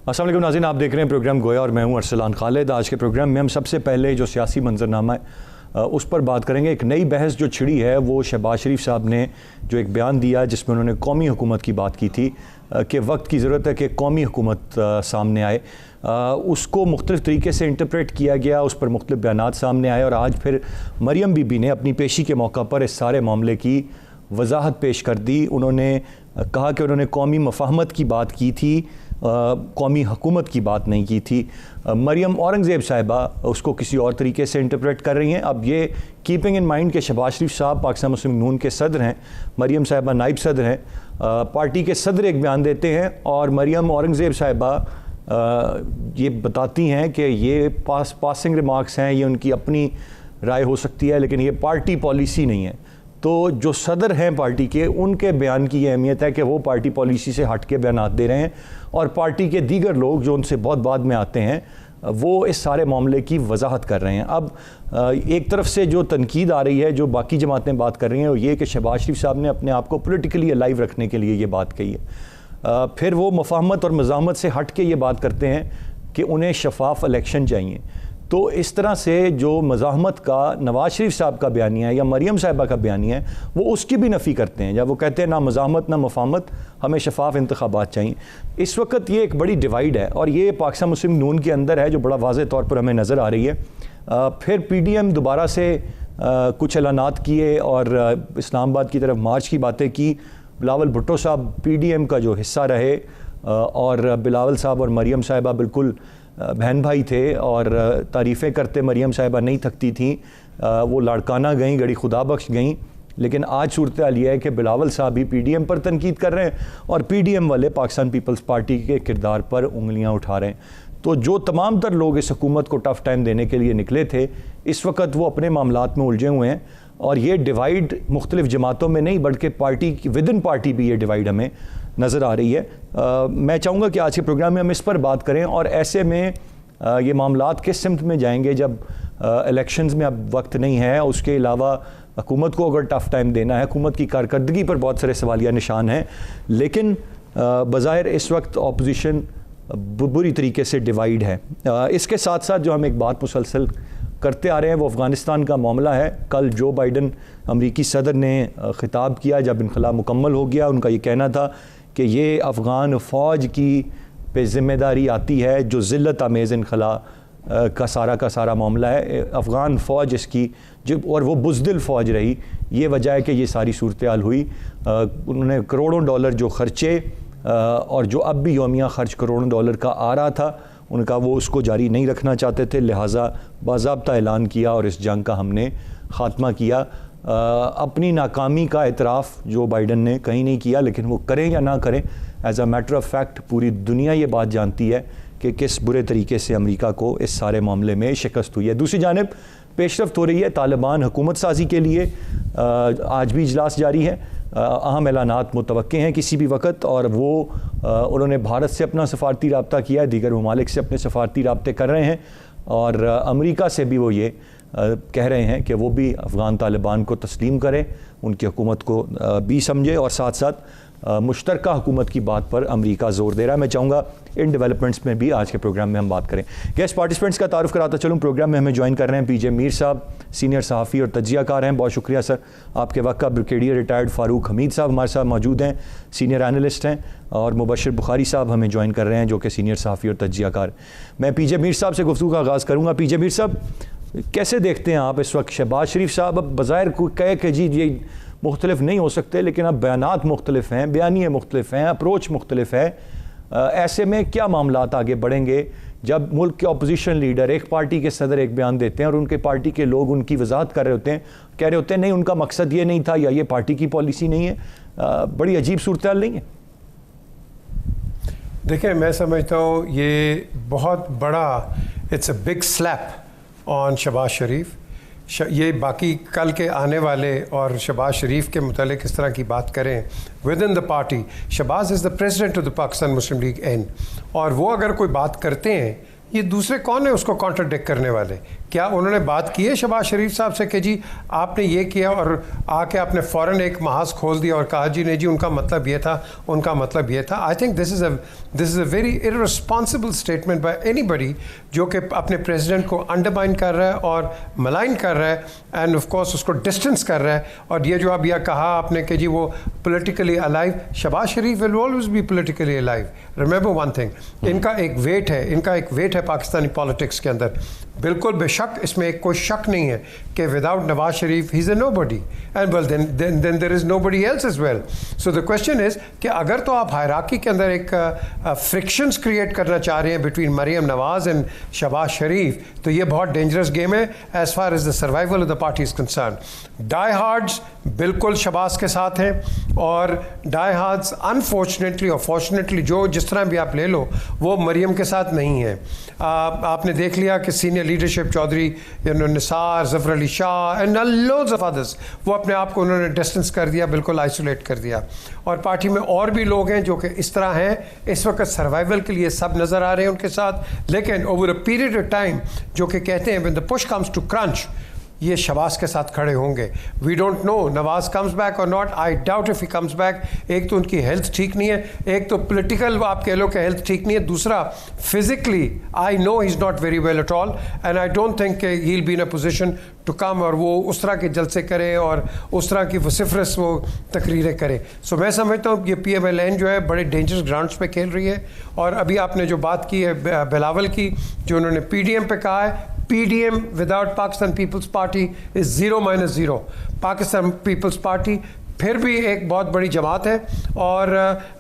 अस्सलाम वालेकुम नाज़रीन, आप देख रहे हैं प्रोग्राम गोया और मैं हूं अरसलान खालिद। आज के प्रोग्राम में हम सबसे पहले जो सियासी मंजरनामा है उस पर बात करेंगे। एक नई बहस जो छिड़ी है वो शहबाज शरीफ साहब ने जो एक बयान दिया जिसमें उन्होंने कौमी हुकूमत की बात की थी कि वक्त की ज़रूरत है कि कौमी हुकूमत सामने आए। उसको मुख्तलिफ़ तरीके से इंटरप्रेट किया गया, उस पर मुख्तलिफ़ बयानात सामने आए और आज फिर मरियम बीबी ने अपनी पेशी के मौका पर इस सारे मामले की वजाहत पेश कर दी। उन्होंने कहा कि उन्होंने कौमी मफाहमत की बात की थी, कौमी हुकूमत की बात नहीं की थी। मरियम औरंगज़ेब साहिबा उसको किसी और तरीके से इंटरप्रेट कर रही हैं। अब ये कीपिंग इन माइंड के शहबाज शरीफ साहब पाकिस्तान मुस्लिम नून के सदर हैं, मरियम साहिबा नाइब सदर हैं, पार्टी के सदर एक बयान देते हैं और मरियम औरंगज़ेब साहिबा ये बताती हैं कि ये पासिंग रिमार्क्स हैं, ये उनकी अपनी राय हो सकती है लेकिन ये पार्टी पॉलिसी नहीं है। तो जो सदर हैं पार्टी के, उनके बयान की ये अहमियत है कि वो पार्टी पॉलिसी से हट के बयानात दे रहे हैं और पार्टी के दीगर लोग जो उनसे बहुत बाद में आते हैं वो इस सारे मामले की वजाहत कर रहे हैं। अब एक तरफ से जो तनकीद आ रही है, जो बाकी जमातें बात कर रही हैं, वो ये कि शहबाज शरीफ साहब ने अपने आप को पोलिटिकली अलाइव रखने के लिए ये बात कही है। फिर वो मफाहमत और मज़ामत से हट के ये बात करते हैं कि उन्हें शफाफ इलेक्शन चाहिए। तो इस तरह से जो मज़ाहमत का नवाज शरीफ साहब का बयानिया है या मरियम साहिबा का बयानिया है वो उसकी भी नफ़ी करते हैं, जब वो कहते हैं ना मज़ाहमत ना मफाहमत, हमें शफाफ इंतखाबात चाहिए। इस वक्त ये एक बड़ी डिवाइड है और ये पाकिस्तान मुस्लिम नून के अंदर है जो बड़ा वाज़ेह तौर पर हमें नज़र आ रही है। फिर PDM दोबारा से कुछ ऐलानात किए और इस्लामाबाद की तरफ मार्च की बातें की। बिलावल भुट्टो साहब PDM का जो हिस्सा रहे और बिलावल साहब और मरियम साहिबा बिल्कुल बहन भाई थे और तारीफ़ें करते मरियम साहिबा नहीं थकती थीं। वो लाड़काना गईं, गड़ी खुदा बख्श गईं। लेकिन आज सूरत हाल ये है कि बिलावल साहब भी PDM पर तनकीद कर रहे हैं और PDM वाले पाकिस्तान पीपल्स पार्टी के किरदार पर उंगलियां उठा रहे हैं। तो जो तमाम तर लोग इस हुकूमत को टफ़ टाइम देने के लिए निकले थे, इस वक्त वो अपने मामलात में उलझे हुए हैं और ये डिवाइड मुख्तलिफ़ जमातों में नहीं बल्कि पार्टी विद इन पार्टी भी ये डिवाइड हमें नज़र आ रही है। मैं चाहूँगा कि आज के प्रोग्राम में हम इस पर बात करें और ऐसे में ये मामलात किस सिमत में जाएंगे जब इलेक्शंस में अब वक्त नहीं है। उसके अलावा हुकूमत को अगर टफ़ टाइम देना है, हुकूमत की कारकर्दगी पर बहुत सारे सवालिया निशान हैं, लेकिन बज़ाहिर इस वक्त अपोजिशन बुरी तरीके से डिवाइड है। इसके साथ साथ जो हम एक बात मुसलसल करते आ रहे हैं वो अफ़गानिस्तान का मामला है। कल जो बाइडन अमरीकी सदर ने ख़िताब किया जब इनक़लाब मुकम्मल हो गया, उनका ये कहना था कि ये अफ़गान फ़ौज की पे ज़िम्मेदारी आती है जो ज़िल्लत आमेज़ इनक़ला का सारा मामला है। अफ़गान फ़ौज इसकी जो और वो बुज़दिल फ़ौज रही, ये वजह है कि ये सारी सूरत हाल हुई। उन्होंने करोड़ों डॉलर जो ख़र्चे और जो अब भी यौमिया ख़र्च करोड़ों डॉलर का आ रहा था उनका वो उसको जारी नहीं रखना चाहते थे, लिहाजा बाज़ाब्ता ऐलान किया और इस जंग का हमने ख़ात्मा किया। अपनी नाकामी का एतराफ़ जो बाइडन ने कहीं नहीं किया, लेकिन वो करें या ना करें, as a matter of fact पूरी दुनिया ये बात जानती है कि किस बुरे तरीके से अमेरिका को इस सारे मामले में शिकस्त हुई है। दूसरी जानिब पेशरफ्त हो रही है तालिबान हुकूमत साजी के लिए। आज भी इजलास जारी है, अहम ऐलानात मुतवक्के हैं किसी भी वक्त और वो उन्होंने भारत से अपना सफारती रब्ता किया है, दीगर ममालिक से अपने सफारती रब्ते कर रहे हैं और अमेरिका से भी वो ये कह रहे हैं कि वो भी अफ़गान तालिबान को तस्लीम करें, उनकी हुकूमत को भी समझे और साथ साथ मुश्तरका हुकूमत की बात पर अमेरिका ज़ोर दे रहा है। मैं चाहूँगा इन डेवलपमेंट्स में भी आज के प्रोग्राम में हम बात करें। गेस्ट पार्टिसिपेंट्स का तारुफ कराता चलूँ। प्रोग्राम में हमें ज्वाइन कर रहे हैं PJ मीर साहब, सीनियर सहाफ़ी और तजियाकार हैं। बहुत शुक्रिया सर आपके वक्त का। ब्रिगेडियर रिटायर्ड फ़ारूक हमीद साहब हमारे साथ मौजूद हैं, सीनियर एनालिस्ट हैं और मुबशर बुखारी साहब हमें ज्वाइन कर रहे हैं जो कि सीनियर सहाफ़ी और तजियाकार। मैं PJ मीर साहब से गुफ्तगू का आगाज़ करूँगा। PJ मीर साहब, कैसे देखते हैं आप इस वक्त शहबाज शरीफ साहब अब बज़ाहिर कहे कि जी ये मुख्तलिफ नहीं हो सकते, लेकिन अब बयानात मुख्तलिफ हैं, बयानिए मुख्तलिफ हैं, अप्रोच मुख्तलिफ है। ऐसे में क्या मामलात आगे बढ़ेंगे जब मुल्क के अपोजिशन लीडर, एक पार्टी के सदर एक बयान देते हैं और उनके पार्टी के लोग उनकी वजाहत कर रहे होते हैं, कह रहे होते हैं नहीं उनका मकसद ये नहीं था या ये पार्टी की पॉलिसी नहीं है। बड़ी अजीब सूरत हाल नहीं है? देखिए, मैं समझता हूँ ये बहुत बड़ा it's a big slap on Shahbaz Sharif. ये बाकी कल के आने वाले और शहबाज शरीफ के मुतालिक इस तरह की बात करें with in the party. Shahbaz is the president of the Pakistan Muslim League N, और वो अगर कोई बात करते हैं, ये दूसरे कौन है उसको कॉन्ट्रडिक्ट करने वाले? क्या उन्होंने बात की है शहबाज शरीफ साहब से कि जी आपने ये किया और आके आपने फ़ौरन एक महाज खोल दिया और कहा जी नहीं जी उनका मतलब ये था, उनका मतलब ये था? I think this is a very irresponsible statement by anybody जो कि अपने प्रेसिडेंट को अंडरमाइन कर रहा है और मलाइन कर रहा है एंड ऑफ कोर्स उसको डिस्टेंस कर रहा है। और ये जो अब यह कहा आपने कि जी वो politically alive, Shahbaz Sharif will always be politically alive. Remember one thing, इनका एक वेट है पाकिस्तानी पॉलिटिक्स के अंदर, बिल्कुल बेशक इसमें एक कोई शक नहीं है कि without Nawaz Sharif he is a nobody and well then there is nobody else as well. So the question is कि अगर तो आप हायरार्की के अंदर एक फ्रिक्शंस क्रिएट करना चाह रहे हैं बिटवीन मरियम नवाज एंड शहबाज शरीफ, तो ये बहुत डेंजरस गेम है as far as the survival of the party is concern. Die hards बिल्कुल शहबाज के साथ हैं और डाई हार्ड्स अनफॉर्चुनेटली और फॉर्चुनेटली जो जिस तरह भी आप ले लो वो मरियम के साथ नहीं है। आपने देख लिया कि senior leadership Chaudhry Nisar, Zafar Ali Shah and loads of others, वो अपने आप को उन्होंने डिस्टेंस कर दिया, बिल्कुल आइसोलेट कर दिया। और पार्टी में और भी लोग हैं जो कि इस तरह हैं, इस वक्त सर्वाइवल के लिए सब नज़र आ रहे हैं उनके साथ, लेकिन over a period of time जो कि कहते हैं when the push comes to crunch ये शहबाज के साथ खड़े होंगे। We don't know Nawaz comes back और not, I doubt if he comes back. एक तो उनकी हेल्थ ठीक नहीं है, एक तो पॉलिटिकल आप कह लो कि हेल्थ ठीक नहीं है, दूसरा physically I know he is not very well at all and I don't think he will be in a position to come और वो उस तरह के जलसे करे और उस तरह की वसिफरस वो तकरीरें करे। सो मैं समझता हूँ ये PMLN जो है बड़े डेंजरस ग्राउंड्स पे खेल रही है। और अभी आपने जो बात की है बिलावल की, जो उन्होंने PDM पे कहा है, PDM without Pakistan Peoples Party is 0-0। Pakistan Peoples Party फिर भी एक बहुत बड़ी जमात है और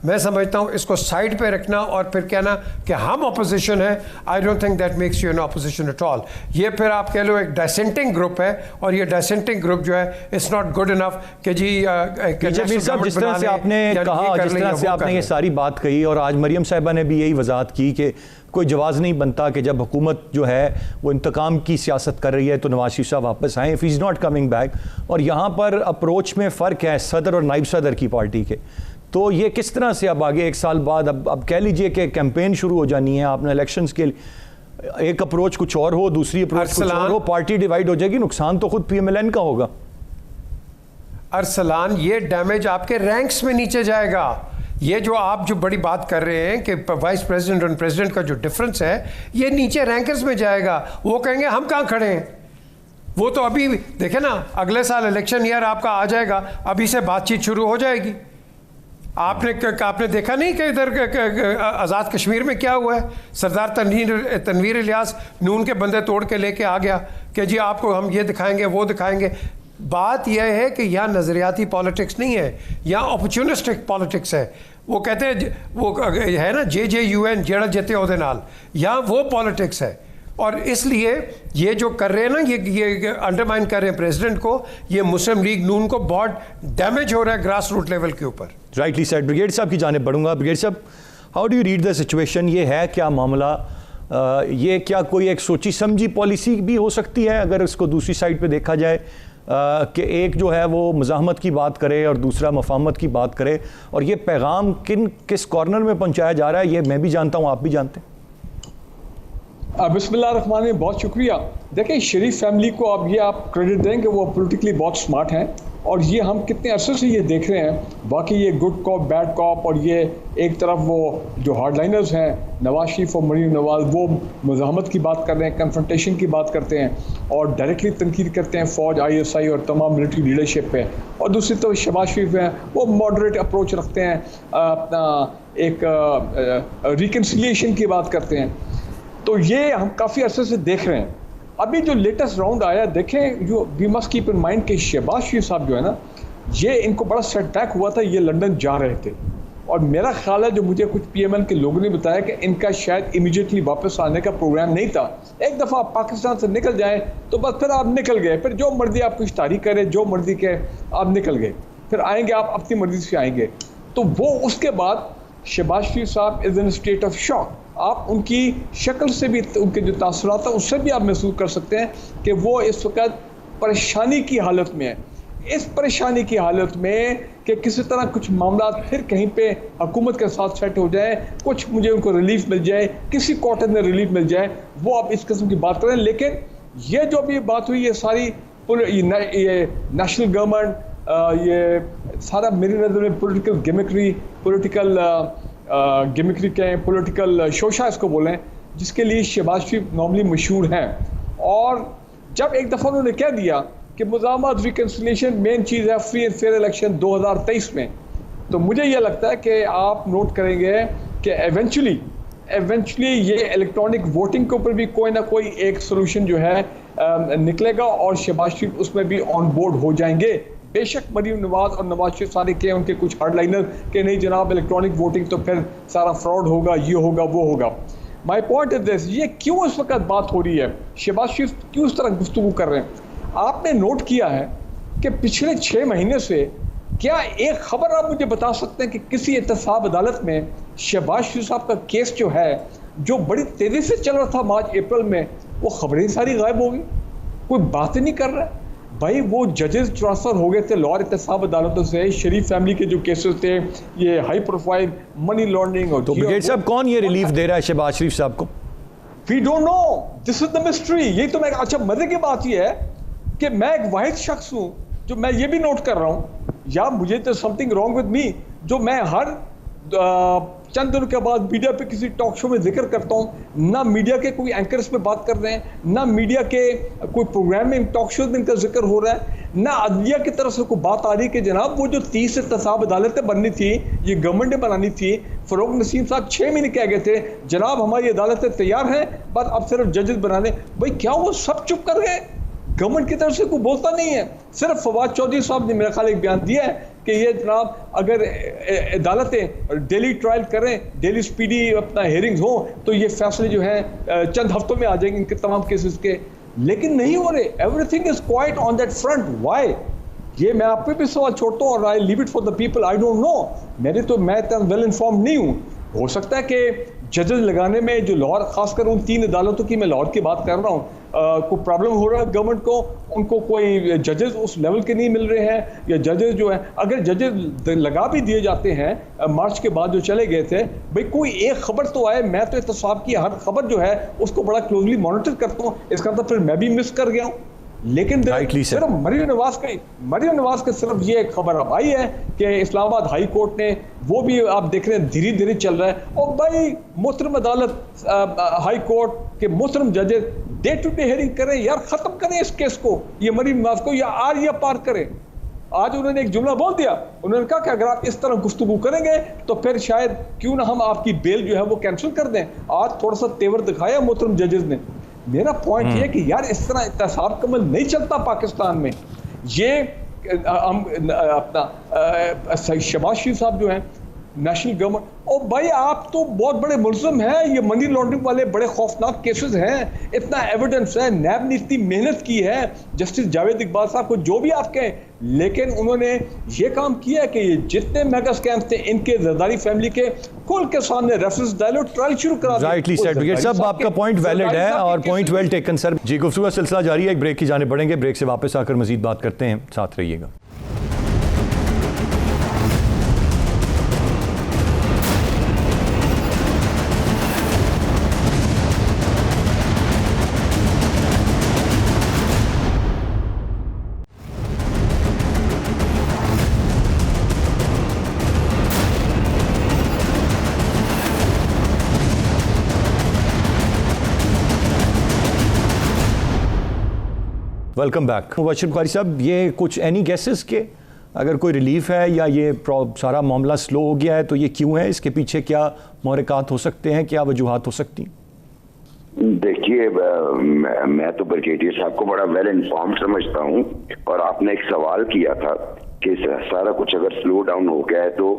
मैं समझता हूँ इसको साइड पे रखना और फिर कहना कि हम अपोजिशन है, I don't think that makes you an opposition at all. ये फिर आप कह लो एक डाइसेंटिंग ग्रुप है और ये डाइसेंटिंग ग्रुप जो है इट्स नॉट गुड इनफ कि जी जिस तरह से आपने कहा, जिस तरह से आपने ये सारी बात कही और आज मरियम साहिबा ने भी यही वजाहत की कि कोई जवाज़ नहीं बनता कि जब हुकूमत जो है वो इंतकाम की सियासत कर रही है तो नवाज शरीफ साहब वापस आएँ, if is not coming back. और यहाँ पर अप्रोच में फ़र्क है सदर और नायब सदर की पार्टी के। तो ये किस तरह से अब आगे 1 साल बाद अब कह लीजिए कि कैंपेन शुरू हो जानी है, आपने इलेक्शंस के लिए एक अप्रोच कुछ और हो, दूसरी अप्रोच कुछ और हो, पार्टी डिवाइड हो जाएगी, नुकसान तो खुद PMLN का होगा। अरसलान, ये डैमेज आपके रैंक्स में नीचे जाएगा। ये जो आप जो बड़ी बात कर रहे हैं कि वाइस प्रेसिडेंट और प्रेसिडेंट का जो डिफरेंस है ये नीचे रैंकर्स में जाएगा। वो कहेंगे हम कहाँ खड़े हैं। वो तो अभी देखे ना, अगले साल इलेक्शन ईयर आपका आ जाएगा, अभी से बातचीत शुरू हो जाएगी। आपने देखा नहीं कि इधर आज़ाद कश्मीर में क्या हुआ है? सरदार तनवीर इलियास नून के बंदे तोड़ के लेके आ गया कि जी आपको हम ये दिखाएंगे वो दिखाएंगे। बात यह है कि यहाँ नज़रियाती पॉलिटिक्स नहीं है, यहाँ अपॉर्चुनिस्टिक पॉलिटिक्स है। वो कहते हैं वो है ना JJUN जेड़ा जते ओदे नाल, यहाँ वो पॉलिटिक्स है। और इसलिए ये जो कर रहे हैं ना, ये अंडरमाइन कर रहे हैं प्रेसिडेंट को, ये मुस्लिम लीग नून को बहुत डैमेज हो रहा है ग्रास रूट लेवल के ऊपर। Rightly said. ब्रिगेड साहब की जानिब बढ़ूंगा। ब्रिगेड साहब, how do you read the situation? ये है क्या मामला, ये क्या कोई एक सोची समझी पॉलिसी भी हो सकती है अगर इसको दूसरी साइड पे देखा जाए कि एक जो है वो मज़ाहमत की बात करे और दूसरा मफाहमत की बात करे, और ये पैगाम किस कॉर्नर में पहुंचाया जा रहा है ये मैं भी जानता हूं, आप भी जानते हैं। बिस्मिल्लाहिर्रहमानिर्रहीम, बहुत शुक्रिया। देखिए, शरीफ फैमिली को अब ये आप क्रेडिट दें कि वो पॉलिटिकली बहुत स्मार्ट हैं और ये हम कितने अरसे से ये देख रहे हैं। बाकी ये गुड कॉप बैड कॉप, और ये एक तरफ वो जो हार्डलाइनर्स हैं नवाज शरीफ और मरीम नवाज, वो मज़ाहमत की बात कर रहे हैं, कन्फ्रंटेशन की बात करते हैं और डायरेक्टली तनकीद करते हैं फ़ौज, ISI और तमाम मिलिट्री लीडरशिप पे। और दूसरी तरफ शहबाज शरीफ हैं, वो मॉडरेट अप्रोच रखते हैं, अपना एक रिकन्सिलिएशन की बात करते हैं। तो ये हम काफ़ी अरसे से देख रहे हैं। अभी जो लेटेस्ट राउंड आया, देखें, जो we must keep in mind कि शहबाज शरीफ साहब जो है ना, ये इनको बड़ा सेटबैक हुआ था, ये लंदन जा रहे थे और मेरा ख्याल है, जो मुझे कुछ PML के लोगों ने बताया, कि इनका शायद इमीडिएटली वापस आने का प्रोग्राम नहीं था। एक दफ़ा आप पाकिस्तान से निकल जाएं तो बस फिर आप निकल गए, फिर जो मर्जी आप कुछ तारीख करें, जो मर्जी के आप निकल गए, फिर आएंगे आप अपनी मर्जी से आएंगे। तो वो उसके बाद शहबाज शरीफ साहब is in state of shock. आप उनकी शक्ल से भी, उनके जो तासुरात हैं उससे भी आप महसूस कर सकते हैं कि वो इस वक्त परेशानी की हालत में है। इस परेशानी की हालत में कि किसी तरह कुछ मामला फिर कहीं पे हुकूमत के साथ सेट हो जाए, कुछ मुझे उनको रिलीफ मिल जाए, किसी क्वार्टर में रिलीफ मिल जाए, वो आप इस किस्म की बात करें। लेकिन ये जो भी बात हुई ये सारी ये नेशनल गवर्नमेंट, ये सारा मेरी नज़र में पॉलिटिकल गिमिक्री कहें, पॉलिटिकल शोशा इसको बोलें, जिसके लिए शहबाज शरीफ नॉर्मली मशहूर हैं। और जब एक दफ़ा उन्होंने कह दिया कि मुज़ाहमत रिकन्सिलिएशन मेन चीज़ है, फ्री एंड फेयर इलेक्शन 2023 में, तो मुझे ये लगता है कि आप नोट करेंगे कि एवेंचुअली ये इलेक्ट्रॉनिक वोटिंग के ऊपर भी कोई ना कोई एक सोल्यूशन जो है निकलेगा और शहबाज शरीफ उसमें भी ऑन बोर्ड हो जाएंगे। बेशक मरीम नवाज और नवाज शरीफ सारे के उनके कुछ हार्डलाइनर के नहीं जनाब इलेक्ट्रॉनिक वोटिंग तो फिर सारा फ्रॉड होगा, ये होगा, वो होगा। माई पॉइंट इज दिस, ये क्यों इस वक्त बात हो रही है, शहबाज शरीफ क्यों इस तरह गुफ्तगू कर रहे हैं? आपने नोट किया है कि पिछले 6 महीने से क्या एक खबर आप मुझे बता सकते हैं कि किसी एहतसाब अदालत में शहबाज शरीफ साहब का केस जो है, जो बड़ी तेज़ी से चल रहा था मार्च अप्रैल में, वो खबरें सारी गायब हो गई, कोई बात ही नहीं कर रहा है? भाई वो जजेस ट्रांसफ़र हो गए थे लाहौर एहतसाब अदालतों से, शरीफ फैमिली के जो केसेस थे, ये हाई प्रोफाइल मनी लॉन्ड्रिंग और तो ब्रिगेड साहब कौन ये रिलीफ दे रहा है शहबाज शरीफ साहब को? We don't know, this is the mystery. यही तो मैं, अच्छा मजे की बात ये है कि मैं एक वाहिद शख्स हूँ जो मैं ये भी नोट कर रहा हूँ, या मुझे तो समथिंग रॉन्ग विद मी, जो मैं हर चंद दिनों के बाद मीडिया पे किसी टॉक शो में जिक्र करता हूँ, ना मीडिया के कोई एंकर्स पे बात कर रहे हैं, ना मीडिया के कोई प्रोग्राम में टॉक शो में इनका जिक्र हो रहा है, ना अदलिया की तरफ से कोई बात आ रही है कि जनाब वो जो 30 एहतसाब अदालतें बननी थी, ये गवर्नमेंट ने बनानी थी। फ़ारूक नसीम साहब 6 महीने कह गए थे जनाब हमारी अदालतें तैयार हैं, बस अब सिर्फ जजेस बनाने। भाई क्या वो सब चुप कर गए? गवर्नमेंट की तरफ से कोई बोलता नहीं है। सिर्फ फवाद चौधरी साहब ने मेरा ख्याल एक बयान दिया है कि ये जनाब अगर अदालतें डेली ट्रायल करें, डेली स्पीडी अपना हेयरिंग्स हो, तो ये फैसले जो हैं चंद हफ्तों में आ जाएंगे इनके तमाम केसेस के। लेकिन नहीं हो रहे, everything is quite on that front. Why? ये मैं आप पे भी सवाल छोड़ता हूँ और I leave it for the people, I don't know. मैं इतना वेल इन्फॉर्म नहीं हूँ। हो सकता है कि जजेस लगाने में जो लाहौर, खासकर उन 3 अदालतों की मैं लाहौर की बात कर रहा हूँ, कोई प्रॉब्लम हो रहा है गवर्नमेंट को, उनको कोई जजेस उस लेवल के नहीं मिल रहे हैं, या जजेस जो है, अगर जजेस लगा भी दिए जाते हैं मार्च के बाद जो चले गए थे, भाई कोई एक खबर तो आए। मैं तो एहतसाब की हर खबर जो है उसको बड़ा क्लोजली मॉनिटर करता हूँ, इसका मतलब फिर मैं भी मिस कर गया हूँ। लेकिन सिर्फ मरीम नवाज के सिर्फ ये एक खबर अब आई है कि इस्लामाबाद हाई कोर्ट ने, वो भी आप देख रहे हैं धीरे धीरे चल रहा है। और भाई मोहतरम अदालत हाई कोर्ट के मोहतरम जजेस डे टू डे हेयरिंग करें यार, खत्म करें इस केस को, ये मरीम नवाज को, या आर या पार करें। आज उन्होंने एक जुमला बोल दिया, उन्होंने कहा कि अगर आप इस तरह गुफ्तगू करेंगे तो फिर शायद क्यों ना हम आपकी बेल जो है वो कैंसिल कर दें। आज थोड़ा सा तेवर दिखाया मोहतरम जजेस ने। मेरा पॉइंट ये कि यार इस तरह एहतसाब का अमल नहीं चलता पाकिस्तान में। ये हम अपना शहबाज शरीफ साहब जो हैं नेशनल गवर्नमेंट, और भाई आप तो बहुत बड़े मुलज़िम हैं, ये मनी लॉन्ड्रिंग वाले बड़े खौफनाक केसेस हैं, इतना एविडेंस है, नैब ने इतनी मेहनत की है, जस्टिस जावेद इकबाल साहब को जो भी आप कहें, लेकिन उन्होंने ये काम किया कि ये जितने मेगा स्कैम्स थे इनके जरदारी फैमिली के खुल के सामने रेफरेंस डायलॉग ट्रायल शुरू करा दिया। राइटली सेड ब्रिगेड साहब, आपका पॉइंट वैलिड है और पॉइंट वेल टेकन सर। जी, गुफ्तगू का सिलसिला जारी है, एक ब्रेक की जाने पड़ेंगे, ब्रेक से वापस आकर मजीद बात करते हैं, साथ रहिएगा। Welcome back. मुबशर बुखारी साहब, ये कुछ एनी गेसेस के अगर कोई रिलीफ है या ये सारा मामला स्लो हो गया है तो ये क्यों है? इसके पीछे क्या महरक़ात हो सकते हैं, क्या वजूहात हो सकती हैं? देखिए, मैं तो ब्रिगेडियर साहब को बड़ा वेल इन्फॉर्म्ड समझता हूँ, और आपने एक सवाल किया था कि सारा कुछ अगर स्लो डाउन हो गया है तो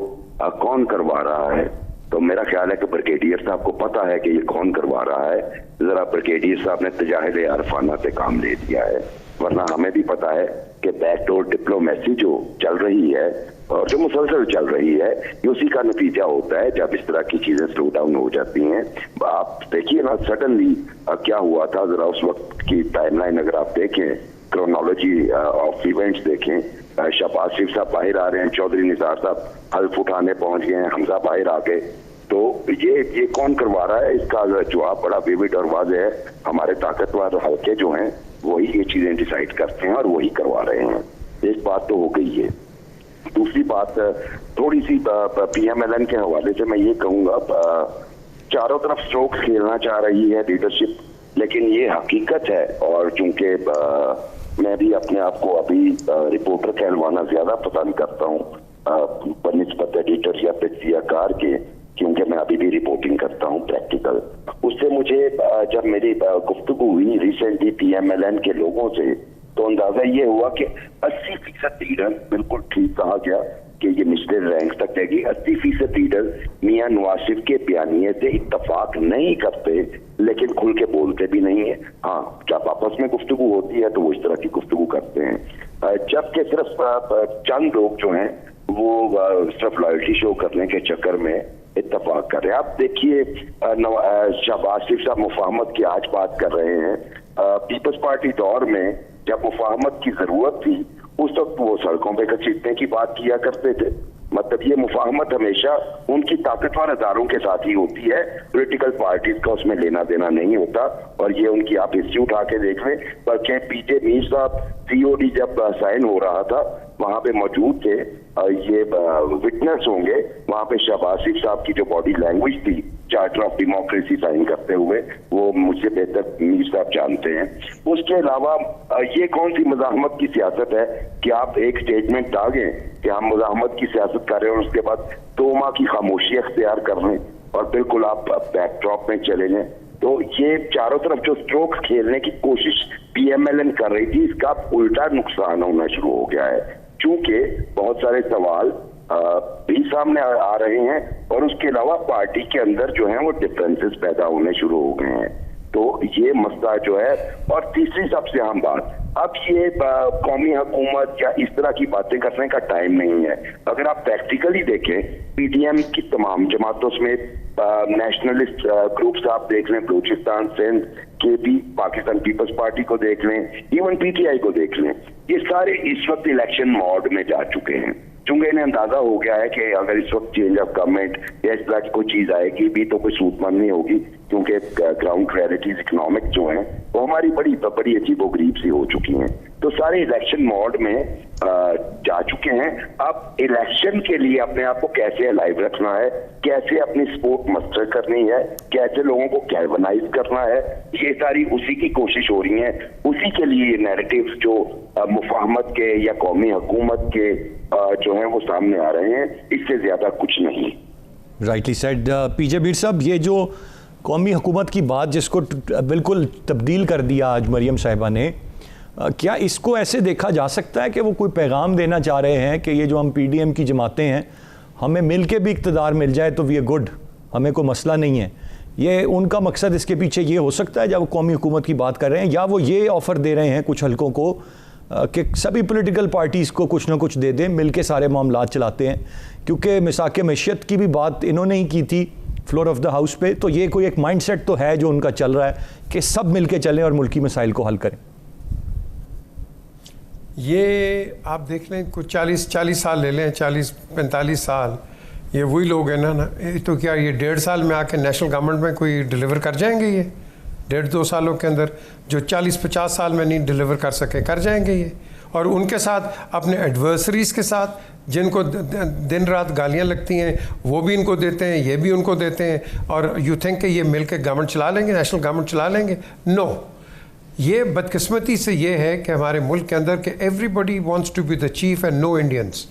कौन करवा रहा है। तो मेरा ख्याल है कि ब्रिगेडियर साहब को पता है कि ये कौन करवा रहा है। जरा ब्रिगेडियर साहब ने तजाहिद आरफाना से काम ले दिया है, वरना हमें भी पता है कि बैकडोर डिप्लोमेसी जो चल रही है और जो मुसलसल चल रही है, ये उसी का नतीजा होता है जब इस तरह की चीजें स्लो डाउन हो जाती हैं। आप देखिए ना, सडनली क्या हुआ था, जरा उस वक्त की टाइमलाइन अगर आप देखें, क्रोनोलॉजी ऑफ इवेंट्स देखें, शहबाज शरीफ साहब बाहर आ रहे हैं, चौधरी निसार साहब हल्फ उठाने पहुंच गए हैं, हमजा बाहर आ गए, तो ये कौन करवा रहा है, इसका जवाब बड़ा विविड और वाज़ेह है। हमारे ताकतवर हल्के जो हैं वही ये चीजें डिसाइड करते हैं और वही करवा रहे हैं। एक बात तो हो गई है। दूसरी बात थोड़ी सी PMLN के हवाले से मैं ये कहूँगा, चारों तरफ स्ट्रोक्स खेलना चाह रही है लीडरशिप, लेकिन ये हकीकत है। और चूंकि मैं भी अपने आप को अभी रिपोर्टर कहलवाना ज्यादा पसंद करता हूँ बनिस्बत एडिटर या पेशियाकार के, क्योंकि मैं अभी भी रिपोर्टिंग करता हूँ प्रैक्टिकल। उससे मुझे जब मेरी गुफ्तगू हुई रिसेंटली PMLN के लोगों से, तो अंदाजा ये हुआ कि 80% लीडर, बिल्कुल ठीक कहा गया कि ये निचले रैंक तक जाएगी, 80% लीडर मियां नवाज शरीफ के बयानिए से इत्तफाक नहीं करते, लेकिन खुल के बोलते भी नहीं है। हाँ, जब आपस में गुफ्तगू होती है तो वो इस तरह की गुफ्तगू करते हैं, जबकि सिर्फ चंद लोग जो हैं वो सिर्फ लॉयल्टी शो करने के चक्कर में इत्तफाक कर रहे हैं। आप देखिए शहबाज शरीफ साहब मुफाहमत की आज बात कर रहे हैं। पीपल्स पार्टी दौर में जब मुफाहमत की जरूरत थी उस वक्त वो सड़कों पे घसीटने की बात किया करते थे। मतलब ये मुफाहमत हमेशा उनकी ताकतवर अदारों के साथ ही होती है, पॉलिटिकल पार्टीज का उसमें लेना देना नहीं होता। और ये उनकी आप हिस्ट्री उठा के देख लें, बल्कि पीजे मीर साहब COD जब साइन हो रहा था वहां पे मौजूद थे, ये विटनेस होंगे, वहां पे शहबाज शरीफ साहब की जो बॉडी लैंग्वेज थी चार्टर ऑफ डेमोक्रेसी साइन करते हुए, वो मुझसे बेहतर मीर साहब जानते हैं। उसके अलावा ये कौन सी मज़ाहमत की सियासत है कि आप एक स्टेटमेंट डालें कि हम मज़ाहमत की सियासत कर रहे हैं और उसके बाद 2 माह की खामोशी अख्तियार कर लें और बिल्कुल आप बैकड्रॉप में चले जाएं। तो ये चारों तरफ जो स्ट्रोक्स खेलने की कोशिश PMLN कर रही थी, इसका उल्टा नुकसान होना शुरू हो गया है, क्योंकि बहुत सारे सवाल भी सामने आ रहे हैं और उसके अलावा पार्टी के अंदर जो है वो डिफरेंसेस पैदा होने शुरू हो गए हैं। तो ये मसला जो है, और तीसरी सबसे अहम बात, अब ये कौमी हुकूमत या इस तरह की बातें करने का टाइम नहीं है। अगर आप प्रैक्टिकली देखें, PDM की तमाम जमातों समेत नेशनलिस्ट ग्रुप्स आप देख लें, Balochistan, Sindh, KP, Pakistan Peoples Party को देख लें, इवन PTI को देख लें, ये सारे इस वक्त इलेक्शन मोड में जा चुके हैं। चूंकि इन्हें अंदाजा हो गया है कि अगर इस वक्त चेंज ऑफ गवर्नमेंट या इस तरह की कोई चीज आएगी भी तो कोई सूदमंद नहीं होगी, क्योंकि ग्राउंड रियलिटीज इकोनॉमिक जो हैं वो हमारी बड़ी अजीबोगरीब सी हो चुकी हैं। तो सारे इलेक्शन मोड में जा चुके हैं। अब इलेक्शन के लिए अपने आप को कैसे अलाइव रखना है, कैसे अपनी सपोर्ट मस्टर करनी है, कैसे लोगों को गैल्वनाइज करना है, ये सारी उसी की कोशिश हो रही है। उसी के लिए नैरेटिव्स जो मुफाहमत के या कौमी हुकूमत के जो हैं वो सामने आ रहे हैं, इससे ज्यादा कुछ नहीं। राइटली सेड पीजे मीर साहब, ये जो कौमी हुकूमत की बात जिसको बिल्कुल तब्दील कर दिया आज मरियम साहिबा ने, क्या इसको ऐसे देखा जा सकता है कि वो कोई पैगाम देना चाह रहे हैं कि ये जो हम PDM की जमातें हैं, हमें मिल के भी इक़्तिदार मिल जाए तो वी आर गुड, हमें कोई मसला नहीं है? ये उनका मकसद इसके पीछे ये हो सकता है जब वो कौमी हुकूमत की बात कर रहे हैं, या वो ये ऑफ़र दे रहे हैं कुछ हलकों को कि सभी पॉलिटिकल पार्टीज़ को कुछ ना कुछ दे दें, मिल के सारे मामलात चलाते हैं? क्योंकि मिसाक मैशियत की भी बात इन्होंने ही की थी फ्लोर ऑफ द हाउस पे, तो ये कोई एक माइंडसेट तो है जो उनका चल रहा है कि सब मिल के चलें और मुल्की मसाइल को हल करें। ये आप देख लें, कुछ 40 साल ले लें, 40-45 साल, ये वही लोग हैं ना। तो क्या ये 1.5 साल में आके नेशनल गवर्नमेंट में कोई डिलीवर कर जाएंगे? ये 1.5-2 सालों के अंदर जो 40-50 साल में नहीं डिलीवर कर सके, कर जाएंगे ये। और उनके साथ अपने एडवर्सरीज के साथ, जिनको दिन रात गालियां लगती हैं, वो भी इनको देते हैं, ये भी उनको देते हैं, और यू थिंक कि ये मिल के गवर्नमेंट चला लेंगे, नेशनल गवर्नमेंट चला लेंगे? नो। ये बदकिस्मती से ये है कि हमारे मुल्क के अंदर कि everybody wants to be the chief and no Indians.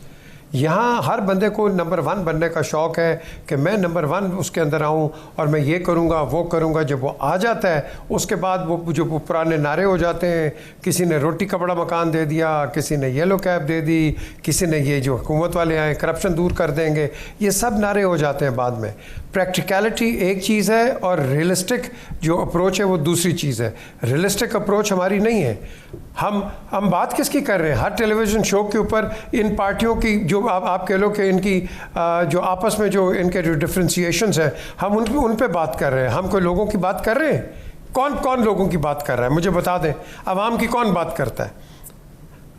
यहाँ हर बंदे को नंबर 1 बनने का शौक़ है कि मैं नंबर 1 उसके अंदर आऊँ और मैं ये करूँगा वो करूँगा। जब वो आ जाता है उसके बाद वो जो पुराने नारे हो जाते हैं, किसी ने रोटी कपड़ा मकान दे दिया, किसी ने येलो कैब दे दी, किसी ने ये जो हुकूमत वाले आए करप्शन दूर कर देंगे, ये सब नारे हो जाते हैं बाद में। प्रैक्टिकलिटी एक चीज़ है और रियलिस्टिक जो अप्रोच है वो दूसरी चीज़ है। रियलिस्टिक अप्रोच हमारी नहीं है। हम बात किसकी कर रहे हैं? हर टेलीविज़न शो के ऊपर इन पार्टियों की जो आप कह लो कि इनकी जो आपस में जो इनके जो डिफ्रेंशिएशंस हैं, हम उन पे बात कर रहे हैं। हम कोई लोगों की बात कर रहे हैं? कौन लोगों की बात कर रहा है? मुझे बता दें, आवाम की कौन बात करता है?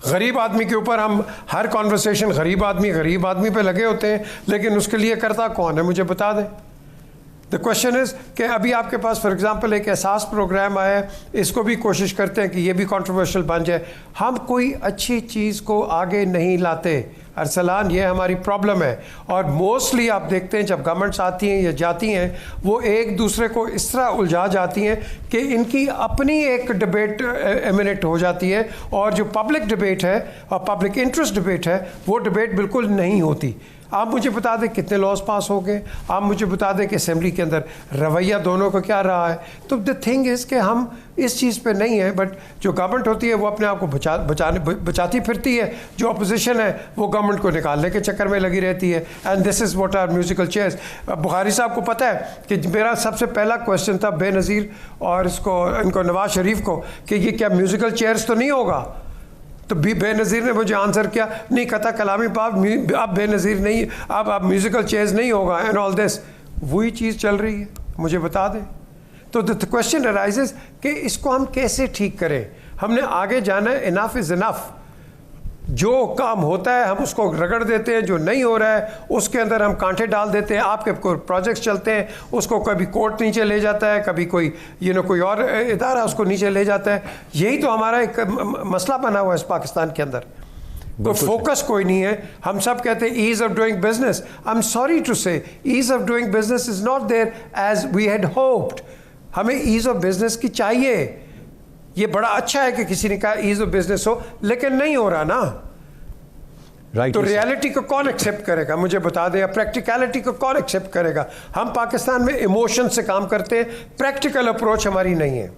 गरीब आदमी के ऊपर हम हर कॉन्वर्सेशन गरीब आदमी पे लगे होते हैं, लेकिन उसके लिए करता कौन है? मुझे बता दें। द क्वेश्चन इज़ कि अभी आपके पास फॉर एग्जांपल एक एहसास प्रोग्राम आया है, इसको भी कोशिश करते हैं कि ये भी कंट्रोवर्शियल बन जाए। हम कोई अच्छी चीज़ को आगे नहीं लाते अरसलान, ये हमारी प्रॉब्लम है। और मोस्टली आप देखते हैं जब गवर्नमेंट्स आती हैं या जाती हैं, वो एक दूसरे को इस तरह उलझा जाती हैं कि इनकी अपनी एक डिबेट एमिनेट हो जाती है, और जो पब्लिक डिबेट है और पब्लिक इंटरेस्ट डिबेट है वो डिबेट बिल्कुल नहीं होती। आप मुझे बता दें कितने लॉज पास हो गए, आप मुझे बता दें कि असेंबली के अंदर रवैया दोनों का क्या रहा है। तो द थिंग इज़ कि हम इस चीज़ पे नहीं है, बट जो गवर्नमेंट होती है वो अपने आप को बचाती फिरती है, जो अपोजिशन है वो गवर्नमेंट को निकालने के चक्कर में लगी रहती है। And this is what are musical chairs. Bukhari साहब को पता है कि मेरा सबसे पहला क्वेश्चन था बेनज़ीर और इनको नवाज शरीफ को कि ये क्या म्यूजिकल चेयर्स तो नहीं होगा, तो बेनज़ीर ने मुझे आंसर किया, नहीं कता कलामी पाप, अब बेनज़ीर नहीं, अब म्यूज़िकल चेयर्स नहीं होगा एंड ऑल दिस। वही चीज़ चल रही है, मुझे बता दें। तो द क्वेश्चन अराइजेस कि इसको हम कैसे ठीक करें। हमने आगे जाना है, इनफ इज़ इनफ। जो काम होता है हम उसको रगड़ देते हैं, जो नहीं हो रहा है उसके अंदर हम कांटे डाल देते हैं। आपके कोई प्रोजेक्ट्स चलते हैं, उसको कभी कोर्ट नीचे ले जाता है, कभी कोई कोई और इदारा उसको नीचे ले जाता है। यही तो हमारा एक मसला बना हुआ है इस पाकिस्तान के अंदर। तो फोकस कोई नहीं है। हम सब कहते हैं ease of doing business. I am sorry to say ease of doing business is not there as we had hoped. हमें ईज ऑफ बिजनेस की चाहिए। ये बड़ा अच्छा है कि किसी ने कहा ईज ऑफ बिजनेस हो, लेकिन नहीं हो रहा ना। तो रियलिटी को कौन एक्सेप्ट करेगा, मुझे बता दें। प्रैक्टिकलिटी को कौन एक्सेप्ट करेगा। हम पाकिस्तान में इमोशन से काम करते हैं, प्रैक्टिकल अप्रोच हमारी नहीं है।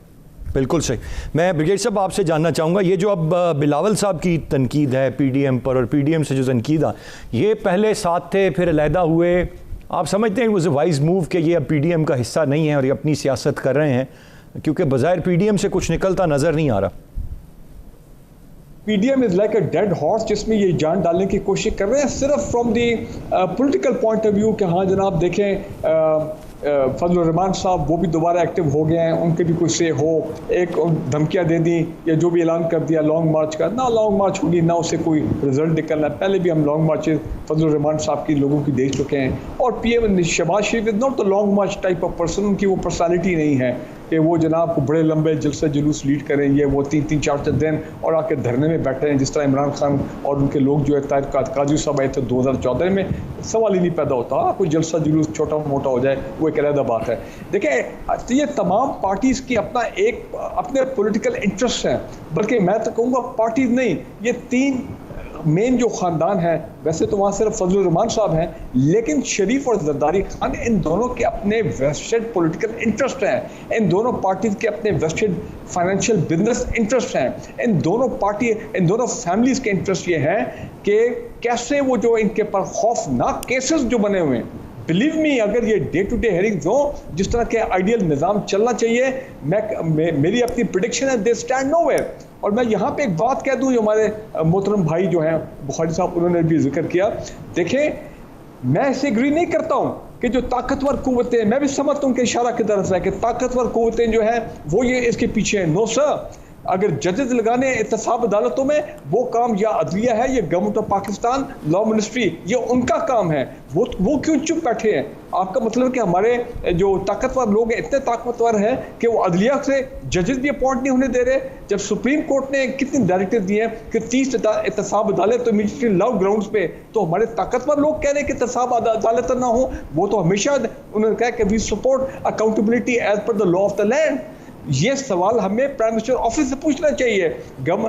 बिल्कुल सही। मैं ब्रिगेड साहब आपसे जानना चाहूँगा, ये जो अब बिलावल साहब की तनकीद है पीडीएम पर, और पीडीएम से जो तनकीद, ये पहले साथ थे फिर अलहदा हुए, आप समझते हैं वॉज ए वाइज मूव कि ये अब पीडीएम का हिस्सा नहीं है और ये अपनी सियासत कर रहे हैं, क्योंकि बज़ाहिर पीडीएम से कुछ निकलता नज़र नहीं आ रहा। PDM is like a dead horse, जिसमें ये जान डालने की कोशिश कर रहे हैं सिर्फ from the political point of view कि हाँ जनाब देखें फजल रहमान साहब वो भी दोबारा एक्टिव हो गए हैं, उनके भी कुछ से हो, एक धमकियां दे दी या जो भी ऐलान कर दिया लॉन्ग मार्च का, ना लॉन्ग मार्च होगी ना उससे कोई रिजल्ट निकलना। पहले भी हम लॉन्ग मार्चेस फजल रहमान साहब की लोगों की देख चुके हैं। और PM Shahbaz Sharif is not the long march type of person, उनकी वो पर्सनैलिटी नहीं है कि वो जनाब को बड़े लंबे जलसे जुलूस लीड करें, ये वो 3-3, 4-4 दिन और आके धरने में बैठे हैं जिस तरह इमरान खान और उनके लोग जो है काजू साहब आए थे 2014 में। सवाल ही नहीं पैदा होता कोई जलसा जुलूस छोटा मोटा हो जाए, वो एक अलग बात है। देखिए ये तमाम पार्टीज की अपने पॉलिटिकल इंटरेस्ट हैं, बल्कि मैं तो कहूँगा पार्टीज नहीं, ये 3 मेन जो ख़ानदान है, वैसे तो वहाँ सिर्फ फजल रहमान साहब हैं, लेकिन शरीफ और जरदारी खान, इन दोनों के अपने वेस्टेड पॉलिटिकल इंटरेस्ट हैं, इन दोनों पार्टीज के अपने वेस्टेड फाइनेंशियल बिजनेस इंटरेस्ट हैं, इन दोनों फैमिलीज के इंटरेस्ट ये हैं कि कैसे वो जो इनके पर खौफनाक केसेस जो बने हुए हैं, बिलीव मी अगर ये डे टू डे हेयरिंग्स हो जिस तरह के आइडियल निज़ाम चलना चाहिए, मेरी अपनी प्रिडिक्शन है दे स्टैंड नोवेयर। और मैं यहाँ पे एक बात कह दूँ, जो हमारे मोहतरम भाई जो हैं बुखारी साहब, उन्होंने भी जिक्र किया, देखें मैं इससे एग्री नहीं करता हूँ कि जो ताकतवर कुव्वतें, मैं भी समझता हूँ कि इशारा की तरफ है कि ताकतवर कुव्वतें जो हैं वो ये इसके पीछे हैं। नो सर, अगर जजेस लगाने एहतसाब अदालतों में, वो काम या अदलिया है, ये government of Pakistan, law ministry, ये उनका काम है। वो क्यों चुप बैठे हैं? आपका मतलब कि हमारे जो ताकतवर लोग हैं इतने ताकतवर हैं कि वो अदलिया से जजेस भी अपॉइंट नहीं होने दे रहे। जब सुप्रीम कोर्ट ने कितनी डायरेक्टिव दिए हैं कि 30 एहतसाब अदालत तो इमीडिएटली लॉ ग्राउंड्स पे, तो हमारे ताकतवर लोग कह रहे हैं कि एहतसाब अदालत ना हो। वो तो हमेशा उन्होंने कहा कि we support accountability as per the law of the land. ये सवाल हमें प्राइम मिनिस्टर ऑफिस से पूछना चाहिए, प्राइम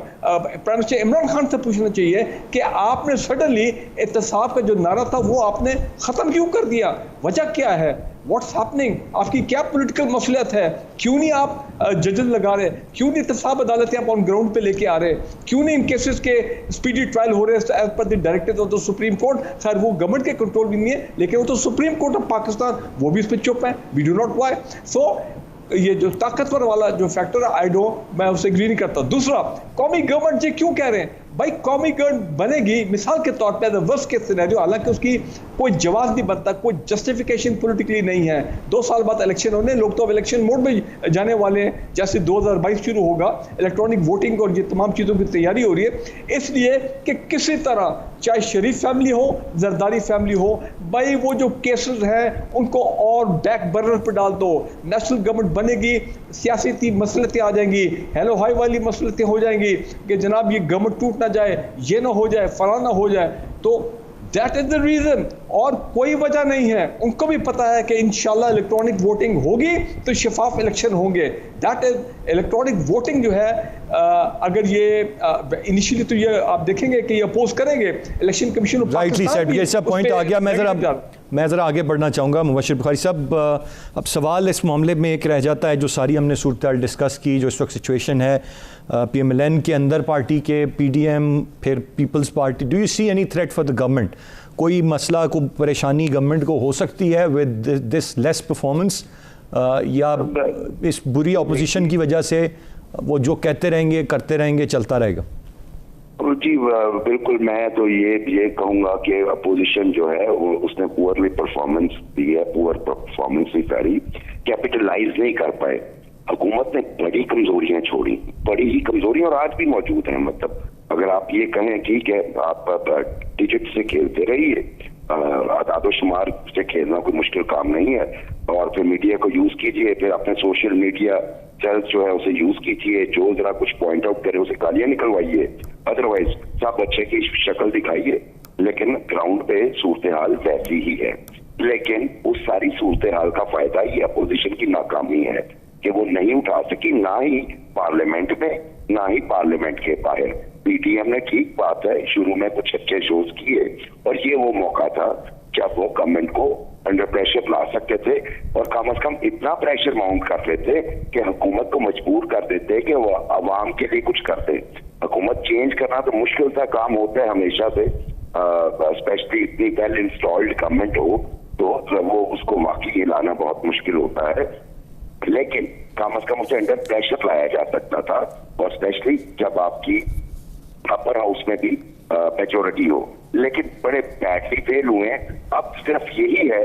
मिनिस्टर इमरान खान से पूछना चाहिए कि आपने सडनली एहतसाब का जो नारा था वो आपने ख़त्म क्यों कर दिया, वजह क्या है, व्हाट्स हैपनिंग, आपकी क्या पॉलिटिकल मसलियत है, क्यों नहीं आप जजेस लगा रहे, क्यों नहीं एहतसाब अदालतें आप ऑन ग्राउंड पे लेके आ रहे, क्यों नहीं इन केसेस के स्पीडी ट्रायल हो रहे as per the directive of the supreme court. खैर वो गवर्नमेंट के कंट्रोल भी नहीं है, लेकिन वो तो सुप्रीम कोर्ट ऑफ पाकिस्तान, वो भी इस पर चुप है। We do not why. So ये जो ताकतवर वाला जो फैक्टर है, मैं उससे एग्री नहीं करता। दूसरा, कौमी गवर्नमेंट जी क्यों कह रहे हैं, भाई कौमी गवर्नमेंट बनेगी मिसाल के तौर पे वर्स्ट केस सिनेरियो, हालांकि उसकी कोई जवाब नहीं बनता, कोई जस्टिफिकेशन पॉलिटिकली नहीं है। 2 साल बाद इलेक्शन होने, लोग तो अब इलेक्शन मोड में जाने वाले हैं, जैसे 2022 शुरू होगा, इलेक्ट्रॉनिक वोटिंग और ये तमाम चीज़ों की तैयारी हो रही है। इसलिए कि किसी तरह चाहे शरीफ फैमिली हो, जरदारी फैमिली हो, भाई वो जो केसेस हैं उनको और बैक बर्नर पर डाल दो। नेशनल गवर्नमेंट बनेगी, सियासी मसलतें आ जाएंगी, हेलो हाई वाली मसलतें हो जाएंगी कि जनाब ये गवर्नमेंट टूट ना जाए, ये ना हो जाए, फलाना ना हो जाए। तो दैट इज द रीजन, और कोई वजह नहीं है। उनको भी पता है कि इंशाल्लाह इलेक्ट्रॉनिक वोटिंग होगी तो शफाफ इलेक्शन होंगे। दैट इज इलेक्ट्रॉनिक वोटिंग जो है, अगर ये इनिशियली तो ये आप देखेंगे कि ये अपोज करेंगे election commission of rightly said, ये सब पॉइंट आ गया। मैं ज़रा आगे बढ़ना चाहूँगा। मुबशिर बुखारी साहब, अब सवाल इस मामले में एक रह जाता है, जो सारी हमने सूरत डिस्कस की, जो इस वक्त सिचुएशन है PMLN के अंदर पार्टी के, PDM फिर Peoples Party, do you see any threat for the government? कोई मसला, कोई परेशानी गवर्नमेंट को हो सकती है विद दिस लेस परफॉर्मेंस, या इस बुरी अपोजिशन की वजह से वो जो कहते रहेंगे करते रहेंगे, चलता रहेगा? जी बिल्कुल, मैं तो ये कहूंगा कि अपोजिशन जो है वो उसने पुअरली परफॉर्मेंस दी है, पुअर परफॉर्मेंस ही सारी कैपिटलाइज नहीं कर पाए। हुकूमत ने बड़ी कमजोरियां छोड़ी, बड़ी ही कमजोरियां, और आज भी मौजूद हैं। मतलब अगर आप ये कहें ठीक है आप डिजिट से खेलते रहिए, आदोशुमार से खेलना कोई मुश्किल काम नहीं है, और फिर मीडिया को यूज कीजिए, फिर अपने सोशल मीडिया सेल्स जो है उसे यूज कीजिए, जो जरा कुछ पॉइंट आउट करे उसे गालियां निकलवाइए, अदरवाइज सब अच्छे की शक्ल दिखाइए। लेकिन ग्राउंड पे सूरत हाल वैसी ही है। लेकिन उस सारी सूरत हाल का फायदा ये अपोजिशन की नाकामी है कि वो नहीं उठा सकी, ना ही पार्लियामेंट में ना ही पार्लियामेंट के बाहर। PTM ने, ठीक बात है, शुरू में कुछ अच्छे शोज किए, और ये वो मौका था जब वो गवर्नमेंट को अंडर प्रेशर ला सकते थे, और कम से कम इतना प्रेशर माउंट कर लेते कि हुकूमत को मजबूर कर देते कि वो आवाम के लिए कुछ करते। हुकूमत चेंज करना तो मुश्किल था, काम होता है हमेशा से, स्पेशली इतनी वेल इंस्टॉल्ड गवर्नमेंट हो तो वो उसको वाकई लाना बहुत मुश्किल होता है। लेकिन कम से कम उसे अंडर प्रेशर लाया जा सकता था, और स्पेशली जब आपकी अपर हाउस में भी मेजोरिटी हो। लेकिन बड़े बैडली फेल हुए हैं। अब सिर्फ यही है,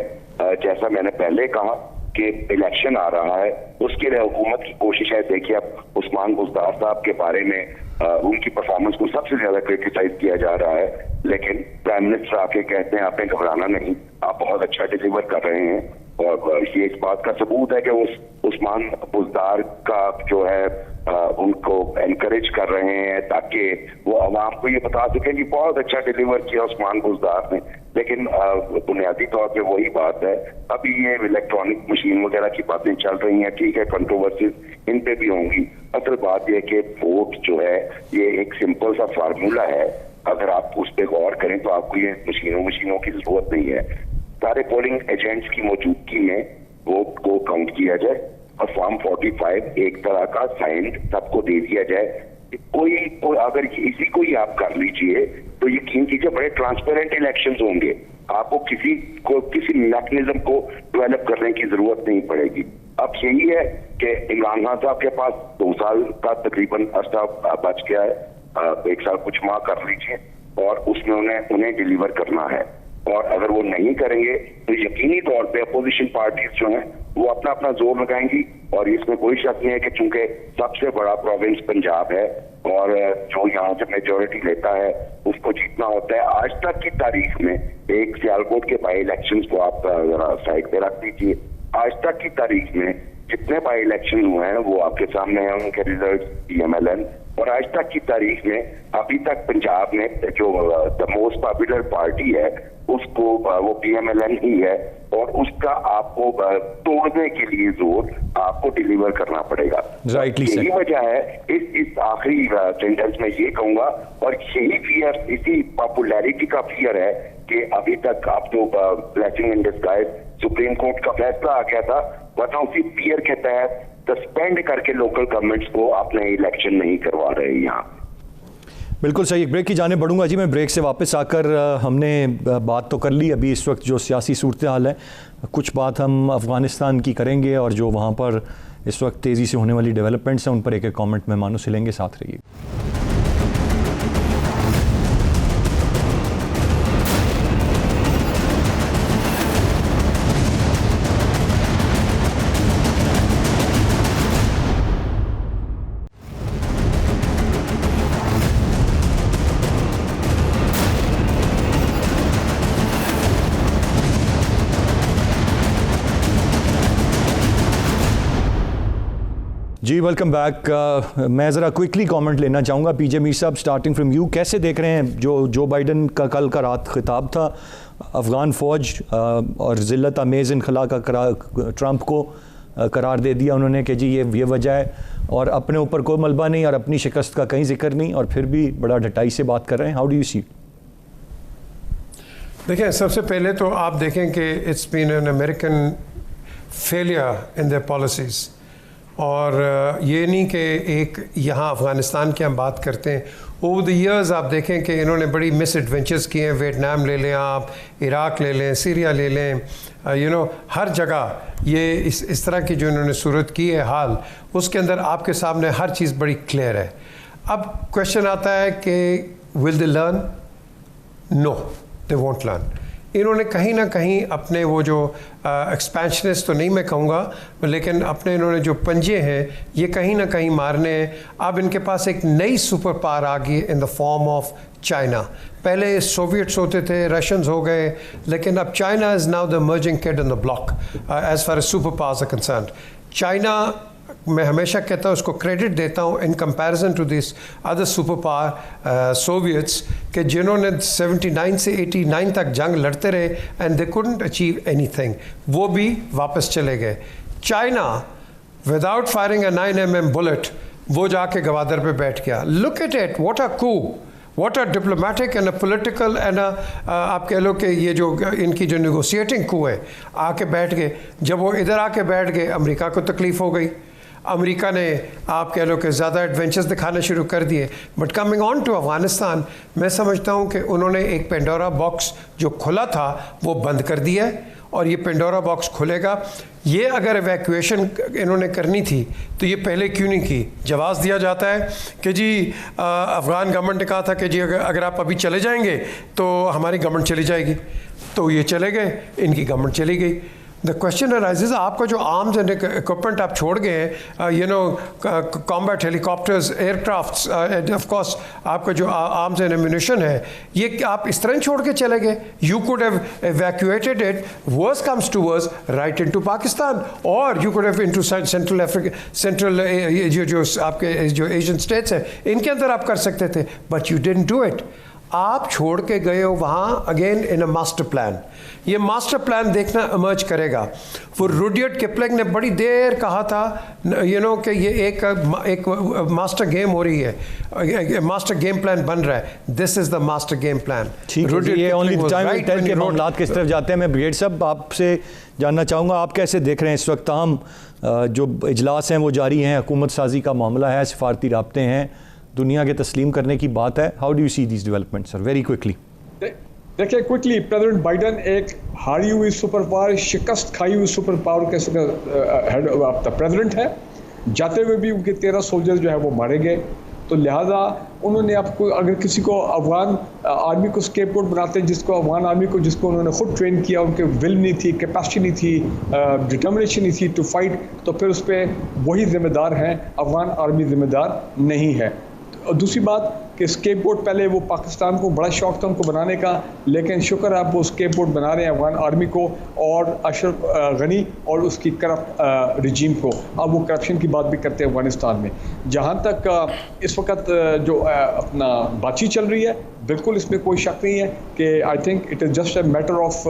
जैसा मैंने पहले कहा कि इलेक्शन आ रहा है, उसके लिए हुकूमत की कोशिश है। देखिए अब उस्मान बुज़दार साहब के बारे में उनकी परफॉर्मेंस को सबसे ज्यादा क्रिटिसाइज किया जा रहा है, लेकिन प्राइम मिनिस्टर आके कहते हैं आपने घबराना नहीं, आप बहुत अच्छा डिलीवर कर रहे हैं। और ये इस बात का सबूत है कि उस्मान बुज़दार का जो है उनको एनकरेज कर रहे हैं ताकि वो आवाम को ये बता सकें कि बहुत अच्छा डिलीवर किया उस्मान बुज़दार ने। लेकिन बुनियादी तौर पे वही बात है, अभी ये इलेक्ट्रॉनिक मशीन वगैरह की बातें चल रही हैं, ठीक है, कंट्रोवर्सीज इन पे भी होंगी। असल बात यह कि वोट जो है ये एक सिंपल सा फार्मूला है, अगर आप उस पर गौर करें तो आपको ये मशीनों की जरूरत नहीं है। सारे पोलिंग एजेंट्स की मौजूदगी में वोट को काउंट किया जाए, और फॉर्म 45 एक तरह का साइन सबको दे दिया जाए। कोई अगर इसी को ही आप कर लीजिए तो यकीन कीजिए बड़े ट्रांसपेरेंट इलेक्शंस होंगे, आपको किसी मैकेनिज्म को डेवलप करने की जरूरत नहीं पड़ेगी। अब यही है कि इमरान खान साहब के पास 2 साल का तकरीबन अर्सा बच गया है, 1 साल कुछ माह कर लीजिए, और उसमें उन्हें डिलीवर करना है। और अगर वो नहीं करेंगे तो यकीनी तौर पे अपोजिशन पार्टीज जो हैं वो अपना अपना जोर लगाएंगी, और इसमें कोई शक नहीं है कि चूंकि सबसे बड़ा प्रोविंस पंजाब है और जो यहाँ से मेजोरिटी लेता है उसको जीतना होता है। आज तक की तारीख में, एक सियालकोट के बाई इलेक्शंस को आप साइड पे रख दीजिए, आज तक की तारीख में जितने बाई इलेक्शन हुए हैं वो आपके सामने हैं, उनके रिजल्ट PMLN। और आज तक की तारीख में अभी तक पंजाब में जो द मोस्ट पॉपुलर पार्टी है उसको वो PMLN ही है, और उसका आपको तोड़ने के लिए जोर आपको डिलीवर करना पड़ेगा। यही वजह है इस आखिरी सेंटेंस में ये कहूंगा, और यही फियर, इसी पॉपुलैरिटी का फियर है कि अभी तक आप जो blessing in disguise supreme court का फैसला आ गया था, वरना उसी फियर के तहत सस्पेंड करके लोकल गवर्नमेंट्स को अपने इलेक्शन नहीं करवा रहे यहाँ। बिल्कुल सही। एक ब्रेक की जाने बढ़ूंगा जी। मैं ब्रेक से वापस आकर हमने बात तो कर ली अभी इस वक्त जो सियासी सूरत हाल है, कुछ बात हम अफ़गानिस्तान की करेंगे और जो वहाँ पर इस वक्त तेज़ी से होने वाली डेवलपमेंट्स हैं उन पर एक कमेंट मेहमानों से लेंगे। साथ रहिए। जी वेलकम बैक। मैं ज़रा क्विकली कमेंट लेना चाहूँगा। पीजे मीर साहब, स्टार्टिंग फ्रॉम यू, कैसे देख रहे हैं जो बाइडन का कल का रात खिताब था, अफ़गान फ़ौज और ज़िल्लत अमेज़ इनखला का ट्रंप को करार दे दिया उन्होंने कि जी ये वजह है, और अपने ऊपर कोई मलबा नहीं और अपनी शिकस्त का कहीं जिक्र नहीं, और फिर भी बड़ा ढटाई से बात कर रहे हैं। How do you see? देखिए, सबसे पहले तो आप देखें कि it's been an American failure in their policies, और ये नहीं कि एक यहाँ अफ़गानिस्तान की हम बात करते हैं। ओवर द ईयर्स आप देखें कि इन्होंने बड़ी मिस एडवेंचर्स किए हैं। वियतनाम ले लें, आप इराक़ ले लें, सीरिया ले लें, हर जगह ये इस तरह की जो इन्होंने सूरत की है हाल, उसके अंदर आपके सामने हर चीज़ बड़ी क्लियर है। अब क्वेश्चन आता है कि will they learn? No, they won't learn. इन्होंने कहीं ना कहीं अपने वो जो एक्सपेंशनिस्ट तो नहीं मैं कहूँगा, लेकिन अपने इन्होंने जो पंजे हैं ये कहीं ना कहीं मारने हैं। अब इनके पास एक नई सुपर पावर आ गई in the form of China. पहले सोवियट्स होते थे, रशियंस हो गए, लेकिन अब China is now the emerging kid in the block as far as super powers are concerned. China, मैं हमेशा कहता हूँ, उसको क्रेडिट देता हूँ in comparison to this other super power Soviets, कि जिन्होंने 79 से 89 तक जंग लड़ते रहे and they couldn't achieve anything, वो भी वापस चले गए। China without firing a 9mm bullet वो जाके गवादर पे बैठ गया। Look at it, what a coup, what a diplomatic and a political and आप कह लो कि ये जो इनकी जो नेगोशिएटिंग कू है, आके बैठ गए। जब वो इधर आके बैठ गए, अमेरिका को तकलीफ़ हो गई। अमेरिका ने आप कह लो कि ज़्यादा एडवेंचर्स दिखाने शुरू कर दिए। But coming on to Afghanistan, मैं समझता हूँ कि उन्होंने एक पेंडोरा बॉक्स जो खुला था वो बंद कर दिया है, और ये पेंडोरा बॉक्स खुलेगा। ये अगर एवैक्यूएशन इन्होंने करनी थी तो ये पहले क्यों नहीं की? जवाब दिया जाता है कि जी अफ़गान गवर्नमेंट ने कहा था कि जी अगर आप अभी चले जाएंगे तो हमारी गवर्नमेंट चली जाएगी, तो ये चले गए, इनकी गवर्नमेंट चली गई। द क्वेश्चन अराइजेज, आपका जो आर्म्स एंड इक्विपमेंट आप छोड़ गए हैं, combat helicopters, aircrafts, of course आपका जो आर्म्स एंड एम्यूनिशन है, ये आप इस तरह छोड़ के चले गए। You could have evacuated it, worse comes to worse, right into Pakistan, और you could have into central Africa, central जो आपके जो एशियन स्टेट्स हैं, इनके अंदर आप कर सकते थे, but you didn't do it. आप छोड़ के गए हो वहाँ again in a master plan. ये मास्टर प्लान देखना इमर्ज करेगा। वो रुडियर्ड किपलिंग ने बड़ी देर कहा था कि ये एक मास्टर गेम हो रही है, मास्टर गेम प्लान बन रहा है। This is the master game plan. ये ओनली टाइम विल टेल के मामलात किस तरफ जाते हैं। मैं ब्रिगेड साहब आपसे जानना चाहूँगा, आप कैसे देख रहे हैं इस वक्त तमाम जो इजलास हैं वो जारी हैं, हुकूमत साजी का मामला है, सिफारती राब्ते हैं, दुनिया के तस्लीम करने की बात है। How do you see these development sir, very quickly? देखिए क्विकली, प्रेसिडेंट बाइडन एक हारी हुई सुपर पावर, शिकस्त खाई हुई सुपर पावर के हेड ऑफ द प्रेसिडेंट है। जाते हुए भी उनके 13 सोल्जर जो है वो मारे गए, तो लिहाजा उन्होंने आपको अगर किसी को अफगान आर्मी को स्केपगोट बनाते हैं, जिसको अफगान आर्मी को जिसको उन्होंने खुद ट्रेन किया, उनके विल नहीं थी, कैपेसिटी नहीं थी, डिटर्मिनेशन नहीं थी टू फाइट, तो फिर उस पर वही जिम्मेदार हैं, अफगान आर्मी जिम्मेदार नहीं है। और दूसरी बात कि स्केपगोट, पहले वो पाकिस्तान को बड़ा शौक था उनको बनाने का, लेकिन शुक्र आप वो स्केपगोट बना रहे हैं अफगान आर्मी को और अशरफ गनी और उसकी करप्ट रिजीम को। अब वो करप्शन की बात भी करते हैं अफगानिस्तान में। जहाँ तक इस वक्त जो अपना बातचीत चल रही है, बिल्कुल इसमें कोई शक नहीं है कि I think it is just a matter of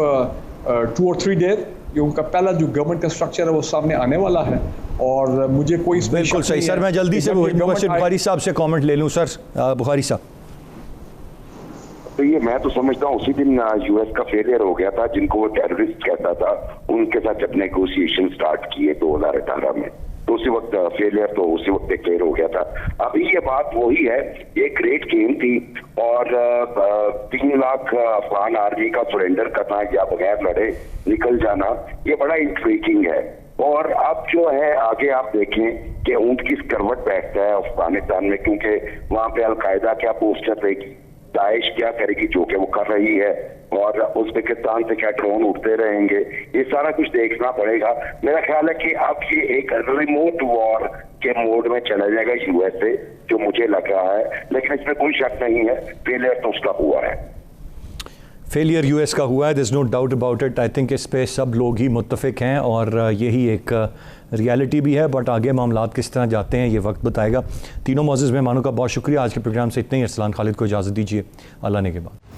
2 or 3 days. ये उनका पहला जो गवर्नमेंट का स्ट्रक्चर है वो सामने आने वाला है, और मुझे कोई बिल्कुल सही सर। मैं जल्दी से बुखारी साहब से कमेंट ले लूं सर। बुखारी साहब, तो ये मैं तो समझता हूँ उसी दिन यूएस का फेलियर हो गया था, जिनको वो टेररिस्ट कहता था, उनके साथ जब नेगोशिएशन स्टार्ट किए 2018 में, तो उसी वक्त फेलियर तो उसी वक्त डिक्लेयर हो गया था। अभी ये बात वही है, ये ग्रेट गेम थी, और 3 लाख अफगान आर्मी का सरेंडर करना या बगैर लड़े निकल जाना, ये बड़ा इंट्रीगिंग है। और अब जो है आगे आप देखें कि ऊंट किस करवट बैठता है अफगानिस्तान में, क्योंकि वहां पे अलकायदा क्या पोस्टर रहेगी, दाइश क्या करेगी, जो कि वो कर रही है, और उज्बेकिस्तान से क्या ड्रोन उड़ते रहेंगे, ये सारा कुछ देखना पड़ेगा। मेरा ख्याल है कि अब ये एक रिमोट वॉर के मोड में चला जाएगा यूएसए, जो मुझे लग रहा है, लेकिन इसमें कोई शक नहीं है फेलियर तो उसका हुआ है। फेलियर यूएस का हुआ है, this no doubt about it. I think इस पे सब लोग ही मुत्तफिक हैं और यही एक रियलिटी भी है, बट आगे मामलात किस तरह जाते हैं ये वक्त बताएगा। तीनों मौजूद मेहमानों का बहुत शुक्रिया। आज के प्रोग्राम से इतना ही। अरसलान खालिद को इजाज़त दीजिए, अल्लाह ने के बाद।